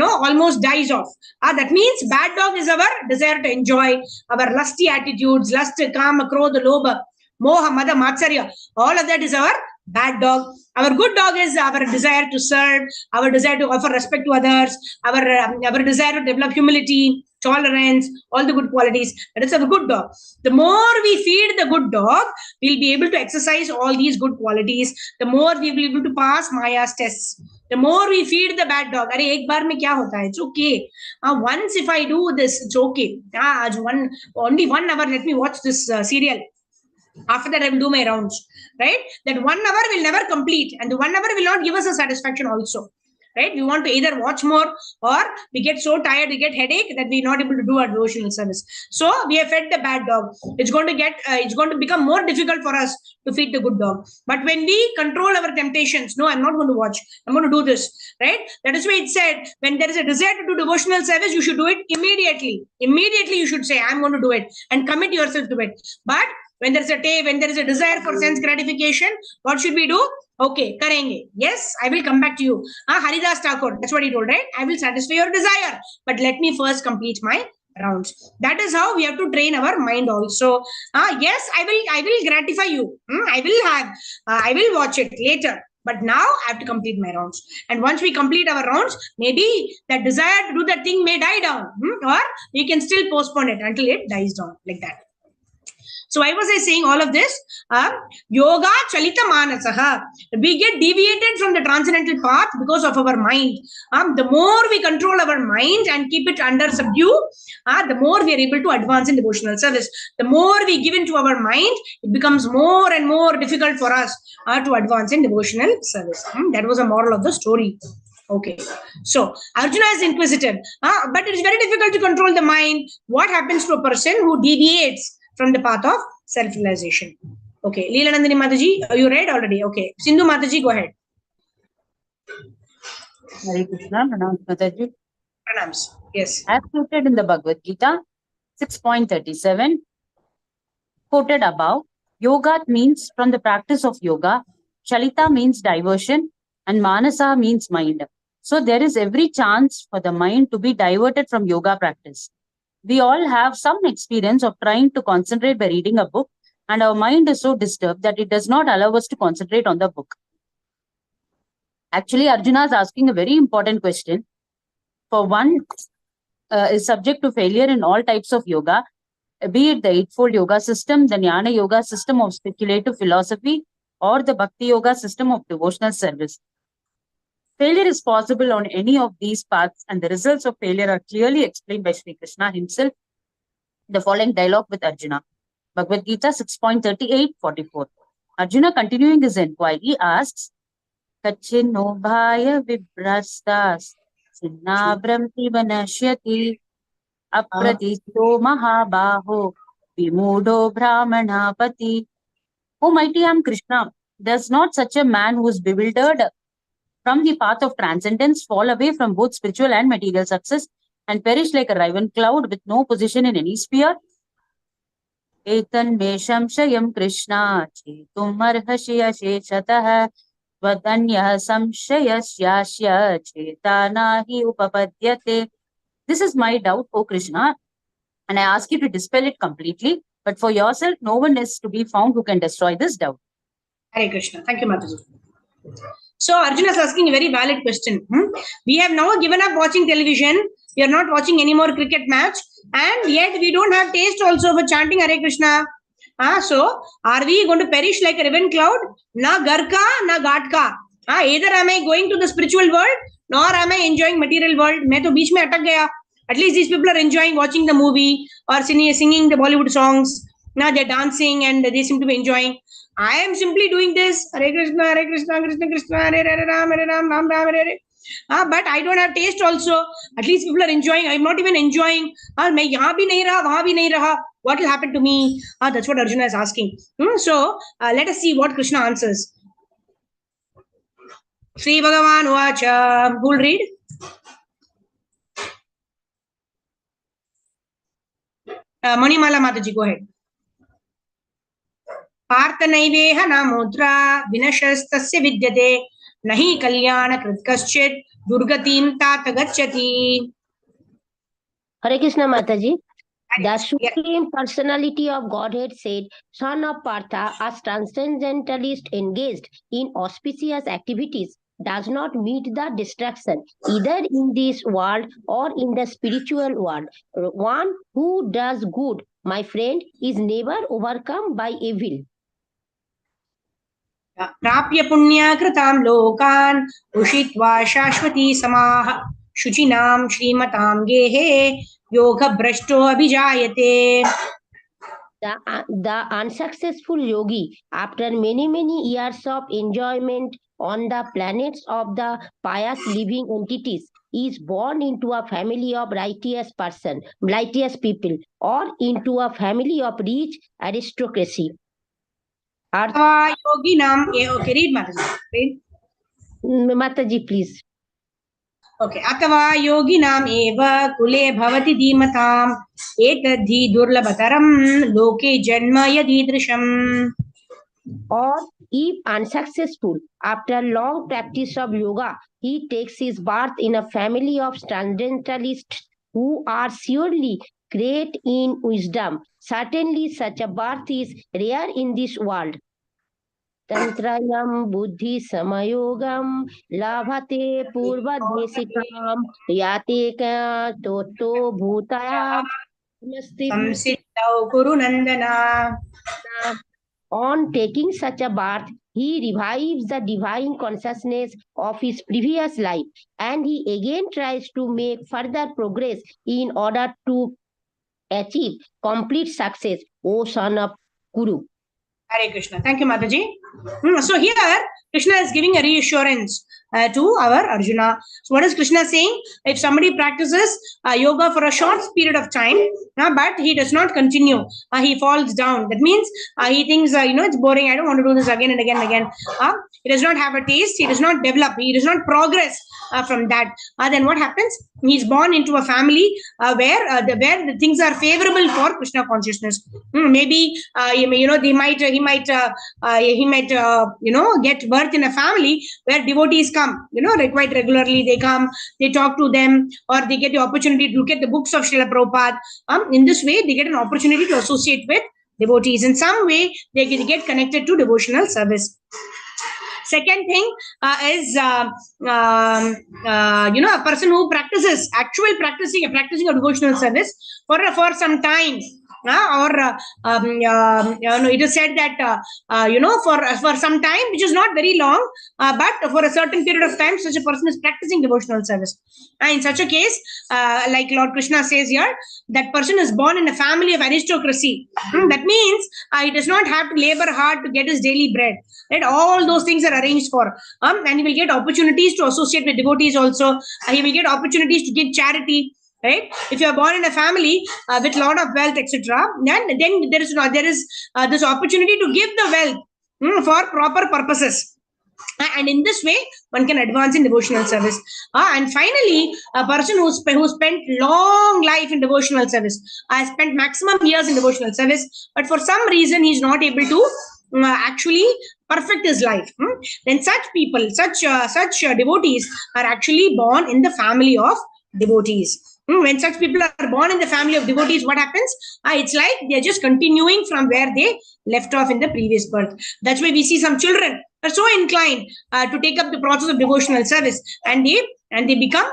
almost dies off. That means bad dog is our desire to enjoy, our lusty attitudes, lust, kama, krodha, lobha, moha, mada, matsarya. All of that is our bad dog. Our good dog is our desire to serve, our desire to offer respect to others, our desire to develop humility, tolerance, all the good qualities. That is our good dog. The more we feed the good dog, we'll be able to exercise all these good qualities. The more we'll be able to pass Maya's tests. The more we feed the bad dog, Arey, ek baar mein kya hota hai? It's okay. Once if I do this, it's okay. Only 1 hour, let me watch this serial. After that, I will do my rounds, right? That 1 hour will never complete, and the 1 hour will not give us a satisfaction also, right? We want to either watch more, or we get so tired, we get headache that we're not able to do our devotional service. So we have fed the bad dog. It's going to become more difficult for us to feed the good dog. But when we control our temptations, no, I'm not going to watch, I'm going to do this, right? That is why it said, when there is a desire to do devotional service, you should do it immediately. Immediately you should say, I'm going to do it, and commit yourself to it. But when there is a desire for sense gratification, what should we do? Okay, karenge. Yes, I will come back to you. Haridas Thakur, that's what he told, right? I will satisfy your desire, but let me first complete my rounds. That is how we have to train our mind also. Yes, I will gratify you. I will watch it later. But now I have to complete my rounds. And once we complete our rounds, maybe that desire to do that thing may die down, or we can still postpone it until it dies down, like that. So why was I saying all of this? Yoga chalita manasaha. We get deviated from the transcendental path because of our mind. The more we control our mind and keep it under subdue, the more we are able to advance in devotional service. The more we give into our mind, it becomes more and more difficult for us to advance in devotional service. That was a moral of the story. Okay, so Arjuna is inquisitive, but it is very difficult to control the mind. What happens to a person who deviates from the path of self-realization? Okay, Leela Nandini Mataji, you read already? Okay, Sindhu Mataji, go ahead. Hare Krishna, Pranam Mataji. Pranams, yes. As quoted in the Bhagavad Gita, 6.37, quoted above, yoga means from the practice of yoga, chalita means diversion, and manasa means mind. So there is every chance for the mind to be diverted from yoga practice. We all have some experience of trying to concentrate by reading a book, and our mind is so disturbed that it does not allow us to concentrate on the book. Actually, Arjuna is asking a very important question. For one is subject to failure in all types of yoga, be it the Eightfold Yoga system, the Jnana Yoga system of speculative philosophy, or the Bhakti Yoga system of devotional service. Failure is possible on any of these paths, and the results of failure are clearly explained by Sri Krishna himself. The following dialogue with Arjuna. Bhagavad Gita 6.38-44. Arjuna, continuing his inquiry, asks, Kachino bhaya vibrastas sinnabramti vanashyati apratisto mahabaho vimudo brahmanapati. O mighty am Krishna, does not such a man who is bewildered from the path of transcendence fall away from both spiritual and material success and perish like a raven cloud with no position in any sphere? Etan me shamshayam Krishna chetum arhashya sheshatah vadanya samshayasyasya chetanahi upapadyate. This is my doubt, O Krishna, and I ask you to dispel it completely. But for yourself, no one is to be found who can destroy this doubt. Hare Krishna. Thank you, Mataji. So Arjuna is asking a very valid question. We have now given up watching television. We are not watching any more cricket match, and yet we don't have taste also for chanting Hare Krishna. So are we going to perish like a raven cloud? Na garka, na gatka. Either am I going to the spiritual world, nor am I enjoying material world. मैं तो बीच में अटक गया. At least these people are enjoying watching the movie or singing the Bollywood songs. Now they're dancing and they seem to be enjoying. I am simply doing this. Hare Krishna, Krishna Krishna, Hare Ram, Ram Ram, Hare Hare. But I don't have taste also. At least people are enjoying. I'm not even enjoying. मैं यहाँ भी नहीं रहा, वहाँ भी नहीं रहा. What will happen to me? That's what Arjuna is asking. So let us see what Krishna answers. Sri Bhagavan Vacha. Who will read? Manimala Mataji, go ahead. पार्थनैवेह नामोद्रा विनशस्तस्य विद्यते नहि कल्याणकृत् कश्चित् दुर्गतिं तात गच्छति. Hare Krishna Mataji. The Supreme Personality of Godhead said, Son of Partha, as transcendentalist engaged in auspicious activities, does not meet the distraction either in this world or in the spiritual world. One who does good, my friend, is never overcome by evil. प्राप्य पुण्याकृतां लोकान् उषित्वा शाश्वती समाः शुचिनां श्रीमतां गेहे योगभ्रष्टो अभिजायते. The unsuccessful yogi, after many years of enjoyment on the planets of the pious living entities, is born into a family of righteous people, or into a family of rich aristocracy. अथवा योगिनाम okay, read Mataji. Read. Mataji, please. Okay. अथवा योगिनाम एव कुले भवति धीमताम् एतद्धि दुर्लभतरं लोके जन्म यदीदृशम्. Or if unsuccessful, after long practice of yoga, he takes his birth in a family of transcendentalists who are surely great in wisdom. Certainly such a birth is rare in this world. Tantrayam buddhi samayogam labhate purvadhesikam yate ka toto bhutaya संसिद्धौ कुरु नंदना. On taking such a birth, he revives the divine consciousness of his previous life, and he again tries to make further progress in order to achieve complete success, O son of Kuru. Hare Krishna. Thank you, Mataji. So here Krishna is giving a reassurance to our Arjuna. So what is Krishna saying? If somebody practices yoga for a short period of time, but he does not continue, he falls down. That means he thinks, it's boring. I don't want to do this again and again and again. He does not have a taste. He does not develop. He does not progress from that. Then what happens? He is born into a family where the things are favorable for Krishna consciousness. Maybe he might get birth in a family where devotees come, like quite regularly. They come, they talk to them, or they get the opportunity to look at the books of Srila Prabhupada. In this way, they get an opportunity to associate with devotees. In some way, they get connected to devotional service. Second thing is, a person who practices, practicing a devotional service for some time. It is said that, for some time, which is not very long, but for a certain period of time, such a person is practicing devotional service. In such a case, like Lord Krishna says here, that person is born in a family of aristocracy. That means he does not have to labor hard to get his daily bread. Right? All those things are arranged for. And he will get opportunities to associate with devotees also. He will get opportunities to give charity. Right? If you are born in a family with a lot of wealth, etc., then there is this opportunity to give the wealth for proper purposes. And in this way, one can advance in devotional service. And finally, a person who spent long life in devotional service, spent maximum years in devotional service, but for some reason he is not able to actually perfect his life. Then such people, such devotees are actually born in the family of devotees. When such people are born in the family of devotees, what happens? It's like they're just continuing from where they left off in the previous birth. That's why we see some children are so inclined to take up the process of devotional service, and they become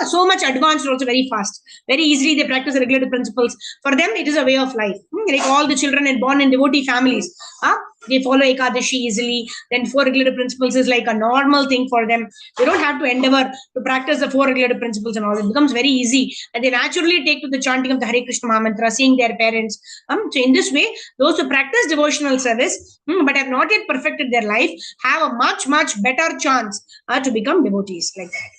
so much advanced also very fast. Very easily they practice the regulative principles. For them, it is a way of life. Like all the children born in devotee families, they follow Ekadashi easily. Then 4 regulative principles is like a normal thing for them. They don't have to endeavor to practice the 4 regulative principles and all. It becomes very easy, and they naturally take to the chanting of the Hare Krishna Mahamantra, seeing their parents. So in this way, those who practice devotional service but have not yet perfected their life have a much better chance to become devotees like that.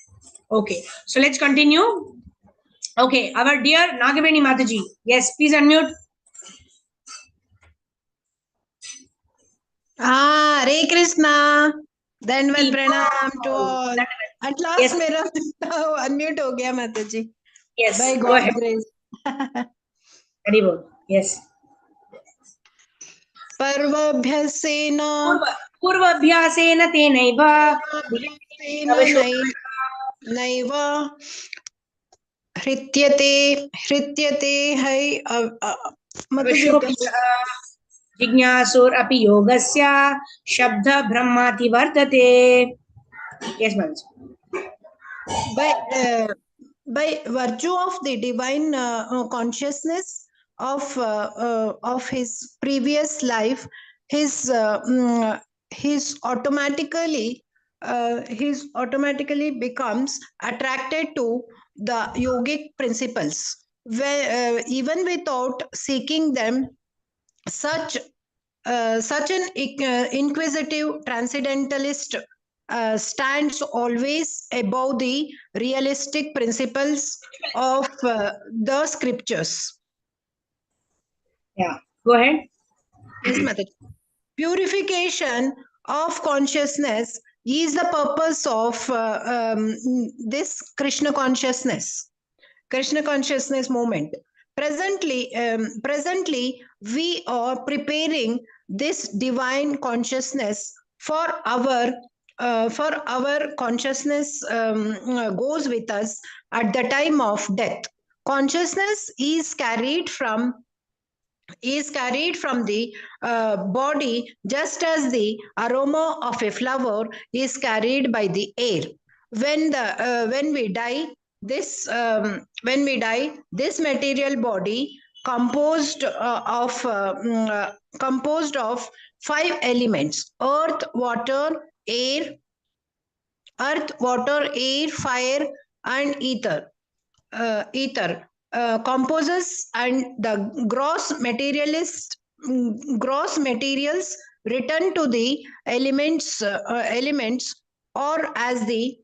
Okay, so let's continue. Okay, our dear Nagaveni Mataji. Yes, please unmute. Hare Krishna. Dandavat pranam to all. At last, Yes. मेरा unmute हो गया माताजी. Yes, By go God's ahead. grace. Very good. Yes. पर्वभ्यसेन पूर्वाभ्यासेन तेनैव नैव हृत्यते है जिज्ञासुरपि योगस्य शब्द ब्रह्माति वर्तते. Yes, ma'am. By virtue of the divine consciousness of his previous life, his automatically becomes attracted to the yogic principles, where even without seeking them, such an inquisitive transcendentalist stands always above the realistic principles of the scriptures. Yeah, go ahead. Yes, Mataji. Purification of consciousness is the purpose of this Krishna consciousness movement. Presently, we are preparing this divine consciousness for our consciousness goes with us at the time of death. Consciousness is carried from the body, just as the aroma of a flower is carried by the air. When we die, this material body composed of 5 elements: earth, water, air, fire, and ether. Composes and the gross materials return to the elements, or as the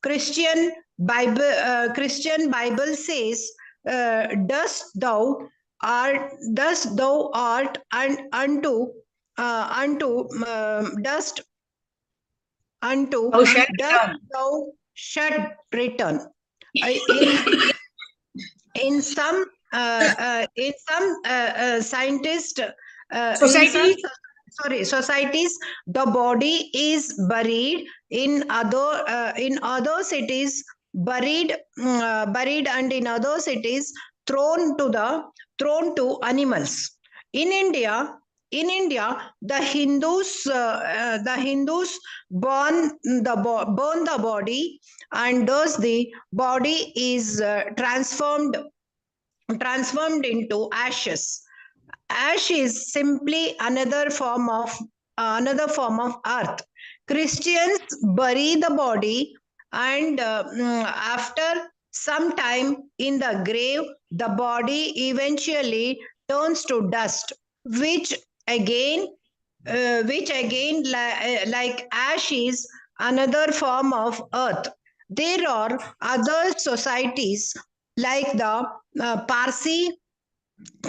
Christian Bible says, dust thou art, and unto dust Thou shalt return. thou shalt return. In some scientist societies, the body is buried. In other cities, buried, and in other cities thrown to animals. In India, the Hindus burn the body, and thus the body is transformed into ashes. Ash is simply another form of earth. Christians bury the body, and after some time in the grave, the body eventually turns to dust, which again, like ash, is another form of earth. There are other societies like the Parsi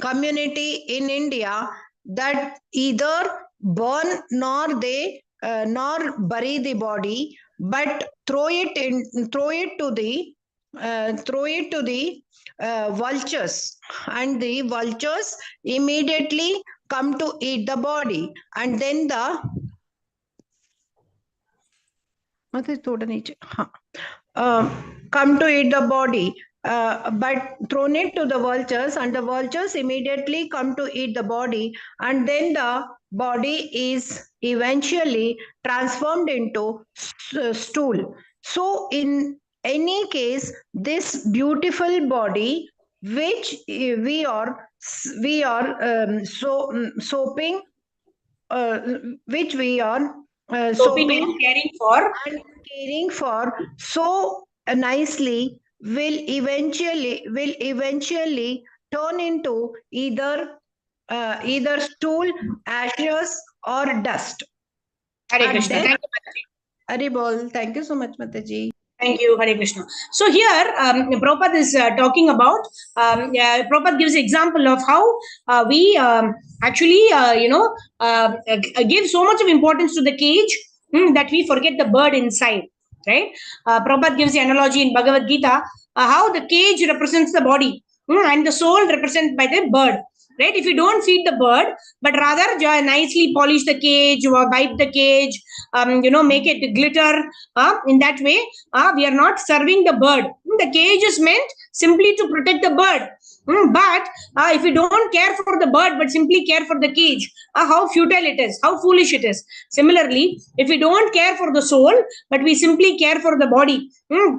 community in India that either burn nor bury the body, but throw it to the vultures, and the vultures immediately come to eat the body, and then come to eat the body, but thrown it to the vultures, and the vultures immediately come to eat the body, and then the body is eventually transformed into stool. So in any case, this beautiful body which we are soaping, which we are Soaping and caring for so nicely, will eventually turn into either stool, ashes, or dust. Hare And Krishna. then- Thank you, Mataji. Haribol, thank you so much, Mataji. Thank you, Hare Krishna. So here, Prabhupada is talking about, Prabhupada gives example of how we actually, give so much of importance to the cage that we forget the bird inside, right? Prabhupada gives the analogy in Bhagavad Gita, how the cage represents the body and the soul represented by the bird. Right? If you don't feed the bird, but rather nicely polish the cage or wipe the cage, make it glitter, in that way, we are not serving the bird. The cage is meant simply to protect the bird. But if you don't care for the bird, but simply care for the cage, how futile it is, how foolish it is. Similarly, if we don't care for the soul, but we simply care for the body,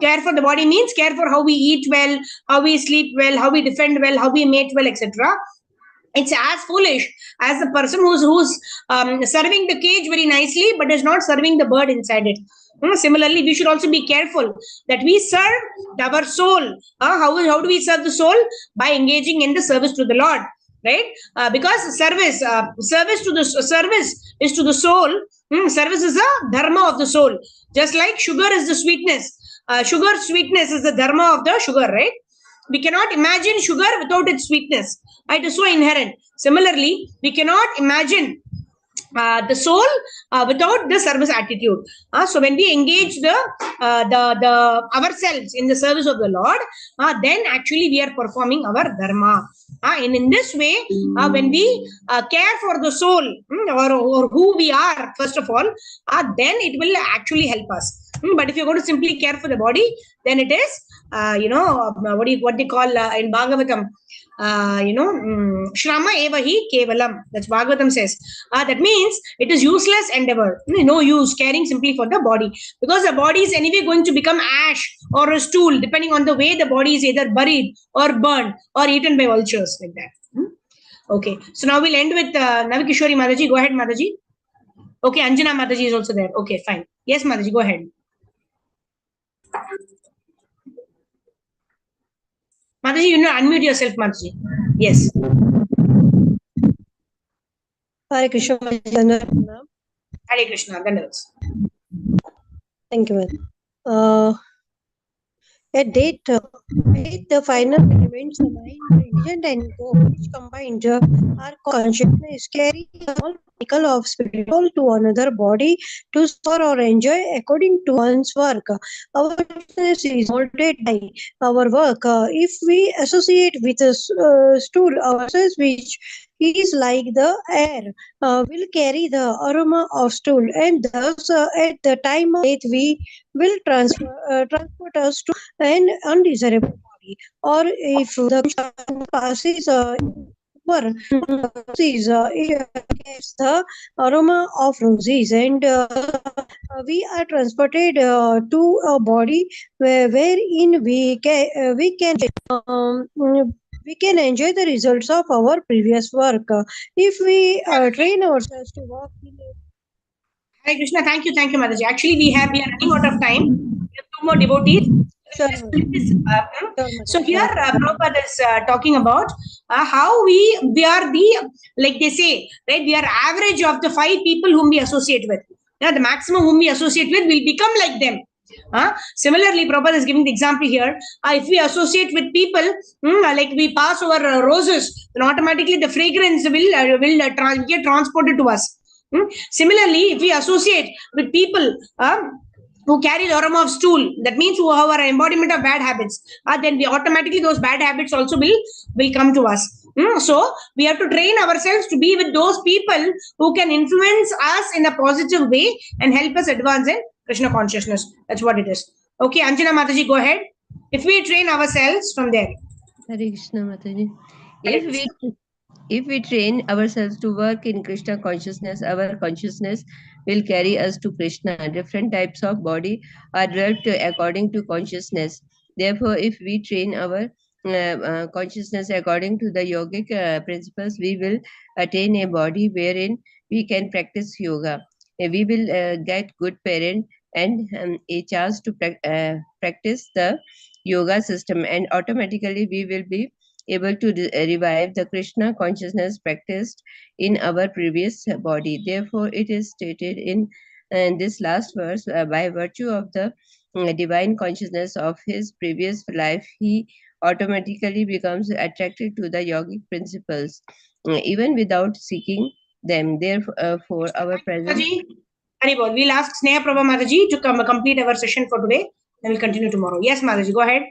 care for the body means care for how we eat well, how we sleep well, how we defend well, how we mate well, etc. It's as foolish as the person who's serving the cage very nicely, but is not serving the bird inside it. Similarly, we should also be careful that we serve our soul. How do we serve the soul? By engaging in the service to the Lord. right? Because service is to the soul. Service is a dharma of the soul. Just like sugar is the sweetness. Sugar sweetness is the dharma of the sugar, right? We cannot imagine sugar without its sweetness. It is so inherent. Similarly, we cannot imagine the soul without the service attitude. So when we engage the ourselves in the service of the Lord, then actually we are performing our dharma. And in this way, when we care for the soul, or who we are, first of all, then it will actually help us. But if you're going to simply care for the body, then it is, what they call in Bhagavatam, Shrama evahi kevalam. That's Bhagavatam says. That means it is useless endeavor. No use caring simply for the body, because the body is anyway going to become ash or a stool, depending on the way the body is either buried or burned or eaten by vultures, like that. Okay, so now we'll end with Navikishori Mataji. Go ahead, Mataji. Okay, Anjana Mataji is also there. Okay, fine. Yes, Mataji, go ahead. Mataji, you know, unmute yourself, Mataji. Yes. Hare Krishna. Hare Krishna. Thank you, ma'am. At date, the final elements, the mind, intelligent, and ego, which combined are consciousness, carry all cycle of spiritual to another body to store or enjoy according to one's work. Our consciousness is molded by our work. If we associate with a stool, ourselves, which is like the air, will carry the aroma of stool, and thus at the time of death we will transport us to an undesirable body. Or if the passes it gives the aroma of roses, and we are transported to a body wherein we can enjoy the results of our previous work. If we train ourselves to walk in Hare Krishna, thank you, Mataji. Actually, we are running out of time. We have 2 more devotees. Sure. So here, Prabhupada is talking about how we are the, like they say, right? We are average of the 5 people whom we associate with. The maximum whom we associate with will become like them. Similarly, Prabhupada is giving the example here. If we associate with people, like we pass over roses, then automatically the fragrance will get transported to us. Similarly, if we associate with people who carry the aroma of stool, that means who have an embodiment of bad habits, then we automatically those bad habits also will come to us. So we have to train ourselves to be with those people who can influence us in a positive way and help us advance in Krishna consciousness. That's what it is. Okay, Anjana Mataji, go ahead. If we train ourselves from there. Hare Krishna Mataji. If we train ourselves to work in Krishna consciousness, our consciousness will carry us to Krishna. Different types of body are developed according to consciousness. Therefore, if we train our consciousness according to the yogic principles, we will attain a body wherein we can practice yoga. We will get good parent and a chance to practice the yoga system, and automatically we will be able to revive the Krishna consciousness practiced in our previous body. Therefore, it is stated in this last verse, by virtue of the divine consciousness of his previous life, he automatically becomes attracted to the yogic principles, even without seeking them. Therefore, our present... Haribol, we'll ask Sneha Prabha Mataji to complete our session for today, and we'll continue tomorrow. Yes, Mataji, go ahead.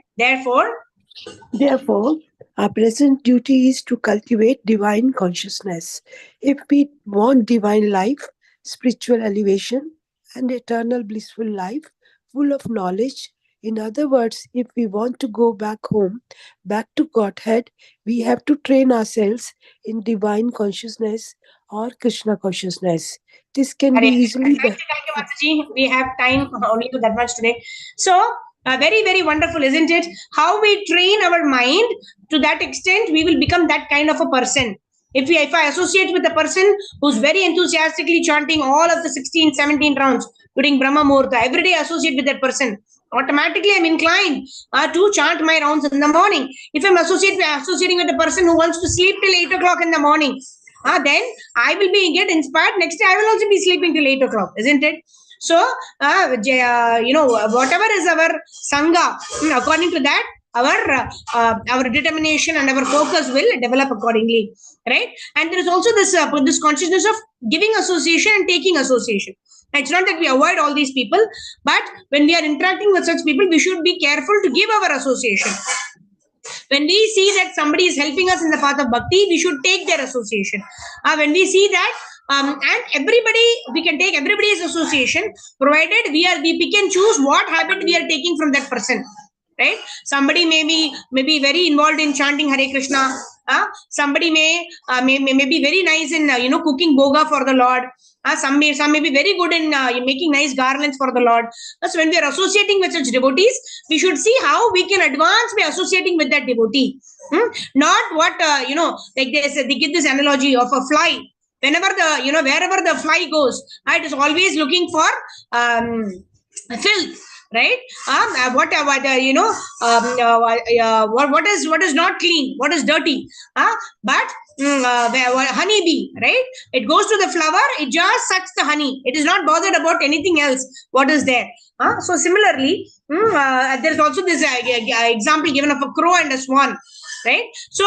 Therefore, our present duty is to cultivate divine consciousness. If we want divine life, spiritual elevation, and eternal blissful life, full of knowledge, in other words, if we want to go back home, back to Godhead, we have to train ourselves in divine consciousness or Krishna consciousness. This can be easily done. Thank you, Mataji. We have time only to that much today. So, very, very wonderful, isn't it? How we train our mind, to that extent, we will become that kind of a person. If I associate with a person who's very enthusiastically chanting all of the 16, 17 rounds during Brahma Muhurta, every day I associate with that person. Automatically I'm inclined to chant my rounds in the morning. If I'm associating with a person who wants to sleep till 8 o'clock in the morning, then I will get inspired. Next day I will also be sleeping till 8 o'clock, isn't it? So, whatever is our sangha, according to that, our determination and our focus will develop accordingly, right? And there is also this consciousness of giving association and taking association. It's not that we avoid all these people, but when we are interacting with such people, we should be careful to give our association. When we see that somebody is helping us in the path of bhakti, we should take their association. When we see that, and everybody, we can take everybody's association, provided we pick and choose what habit we are taking from that person. Right? Somebody may be very involved in chanting Hare Krishna. Somebody may be very nice in cooking boga for the Lord. Some may be very good in making nice garlands for the Lord. So when we are associating with such devotees, we should see how we can advance by associating with that devotee. Not what like they give this analogy of a fly. Wherever the fly goes, it is always looking for filth. Right? What is not clean? What is dirty? But honeybee, right? It goes to the flower. It just sucks the honey. It is not bothered about anything else. What is there? So similarly, there is also this example given of a crow and a swan. Right? So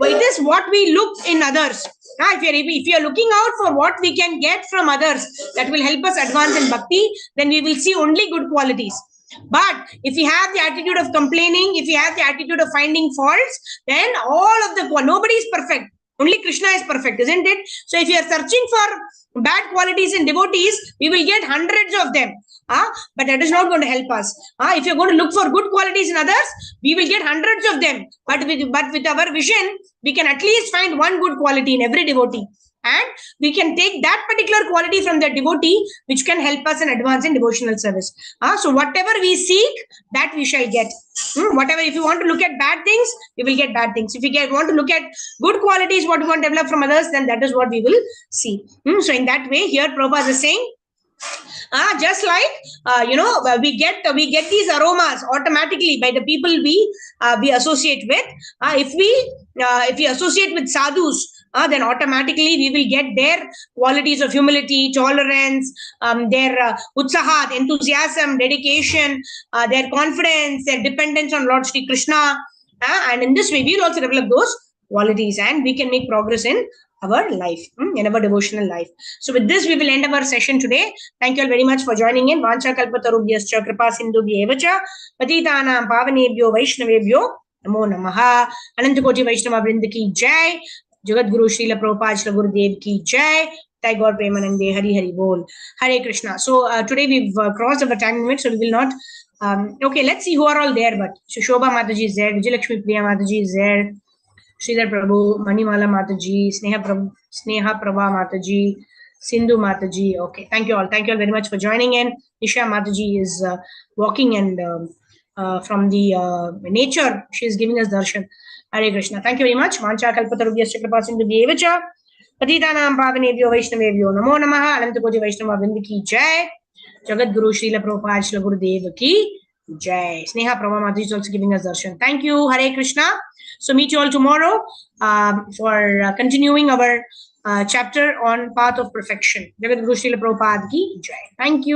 it is what we look in others. If you are looking out for what we can get from others that will help us advance in bhakti, then we will see only good qualities. But if we have the attitude of complaining, if we have the attitude of finding faults, then nobody is perfect. Only Krishna is perfect, isn't it? So if you are searching for bad qualities in devotees, we will get hundreds of them. But that is not going to help us. If you're going to look for good qualities in others, we will get hundreds of them. But with our vision, we can at least find one good quality in every devotee. And we can take that particular quality from the devotee, which can help us in advance in devotional service. So whatever we seek, that we shall get. Whatever, if you want to look at bad things, we will get bad things. If we want to look at good qualities, what we want to develop from others, then that is what we will see. So in that way, here Prabhupada is saying, just like we get these aromas automatically by the people we associate with. If we associate with sadhus, then automatically we will get their qualities of humility, tolerance, their utsahat, enthusiasm, dedication, their confidence, their dependence on Lord Shri Krishna. And in this way, we will also develop those qualities and we can make progress in our life, in our devotional life. So with this, we will end our session today. Thank you all very much for joining in. Vancha kalpatarubhyascha kripa sindhubhya evacha patitanam pavanebhyo vaishnavebhyo namo namaha. Anantakoti Vaishnava Vrinda ki jai. Jagat Guru Srila Prabhupada Srila Gurudev ki jai. Jai Gaur Premanande. Hari Hari Bol. Hare Krishna. So today we've crossed our time limit, so we will not. Okay, let's see who are all there. But Shobha Mataji is there. Vijayalakshmi Priya Mataji is there. Sridhar Prabhu, Manimala Mataji, Sneha Prabha Mataji, Sindhu Mataji. Okay, thank you all. Thank you all very much for joining in. Isha Mataji is walking and from the nature, she is giving us darshan. Hare Krishna. Thank you very much. Vancha kalpatarubhyascha kripa sindhubhya evacha patitanam pavanebhyo vaishnavebhyo namo namaha. Anantakoti Vaishnava Vrinda ki jai. Jagat Guru Srila Prabhupada Srila Gurudev ki jai. Sneha Prabha Mataji is also giving us darshan. Thank you. Hare Krishna. So meet you all tomorrow for continuing our chapter on path of perfection. Jagat Guru Srila Prabhupada ki jai. Thank you.